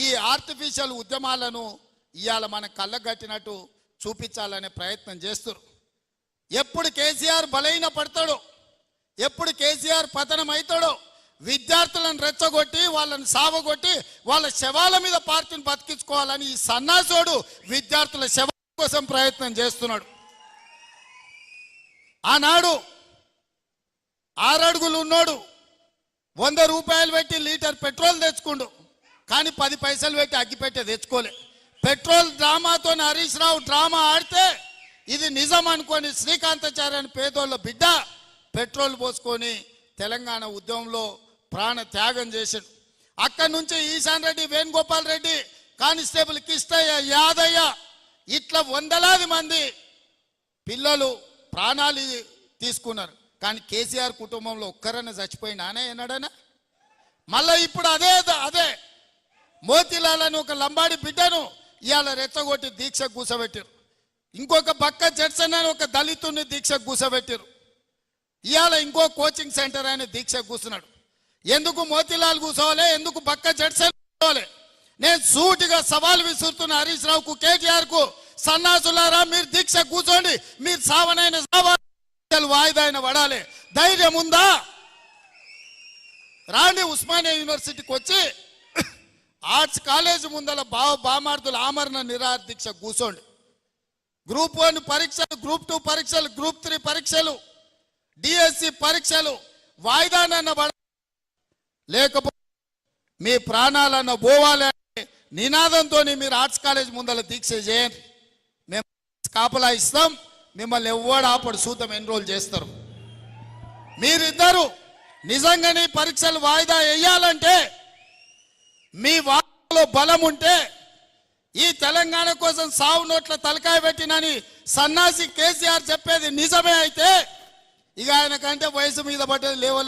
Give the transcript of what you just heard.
ఈ ఆర్టిఫిషియల్ ఉద్యమాలను ఇవాళ మన కళ్ళగట్టినట్టు చూపించాలనే ప్రయత్నం చేస్తారు. ఎప్పుడు కేసీఆర్ బలైన పడతాడో, ఎప్పుడు కేసీఆర్ పతనం అవుతాడో విద్యార్థులను రెచ్చగొట్టి వాళ్ళని సావగొట్టి వాళ్ళ శవాల మీద పార్టీని బతికించుకోవాలని ఈ సన్నాసోడు విద్యార్థుల శవాల కోసం ప్రయత్నం చేస్తున్నాడు. ఆనాడు 6 అడుగులు ఉన్నోడు 100 రూపాయలు పెట్టి లీటర్ పెట్రోల్ తెచ్చుకుండు, కానీ 10 పైసలు పెట్టి అగ్గిపెట్టే తెచ్చుకోలే. పెట్రోల్ డ్రామాతో హరీష్ రావు డ్రామా ఆడితే ఇది నిజం అనుకొని శ్రీకాంతాచార్య అని పేదోళ్ళ బిడ్డ పెట్రోల్ పోసుకొని తెలంగాణ ఉద్యమంలో ప్రాణ త్యాగం చేశాడు. అక్కడి నుంచి ఈశాన్ రెడ్డి, వేణుగోపాల్ రెడ్డి, కానిస్టేబుల్ కిష్టయ్య, యాదయ్య ఇట్లా వందలాది మంది పిల్లలు ప్రాణాలు తీసుకున్నారు. కానీ కేసీఆర్ కుటుంబంలో ఒక్కరన్నా చచ్చిపోయినానే ఎన్నడనా? మళ్ళీ ఇప్పుడు అదే మోతీలాల్ అని ఒక లంబాడి బిడ్డను ఇవాళ రెచ్చగొట్టి దీక్షకు కూసబెట్టారు. ఇంకొక బక్క జడ్సన్ అని ఒక దళితుడిని దీక్షకు కూసబెట్టారు. ఇవాళ ఇంకో కోచింగ్ సెంటర్ ఆయన దీక్షకు కూర్చున్నాడు. ఎందుకు మోతీలాల్ కూర్చోవాలి, ఎందుకు బక్క జడ్సన్ కూర్చోవాలి? నేను సూటిగా సవాల్ విసురుతున్న హరీష్ రావుకు, కేటీఆర్కు, సన్నాసులారా మీరు దీక్ష కూర్చోండి, మీరు సావనైన వాయిదా అయిన పడాలి. ధైర్యం ఉందా? రాండి ఉస్మానియా యూనివర్సిటీకి వచ్చి ఆర్ట్స్ కాలేజ్ ముందల బామార్దుల ఆమరణ నిరాహార దీక్ష కూర్చోండి. గ్రూప్ 1 పరీక్షలు, గ్రూప్ 2 పరీక్షలు, గ్రూప్ 3 పరీక్షలు, డిఎస్సి పరీక్షలు వాయిదానన్న పడ, లేకపోతే మీ ప్రాణాలన్న పోవాలి అనే నినాదంతో మీరు ఆర్ట్స్ కాలేజ్ ముందల దీక్ష చేయండి. మేము కాపలా ఇస్తాం, మిమ్మల్ని ఎవ్వడు ఆపడు, సూతం ఎన్రోల్ చేస్తారు. మీరిద్దరు నిజంగానే పరీక్షలు వాయిదా వేయాలంటే మీ వాదనలో బలం ఉంటే ఈ తెలంగాణ కోసం సావు నోట్ల తలకాయ పెట్టినని సన్నాసి కేసీఆర్ చెప్పేది నిజమే అయితే ఇక ఆయన కంటే వయసు మీద పడ్డది లేవలే.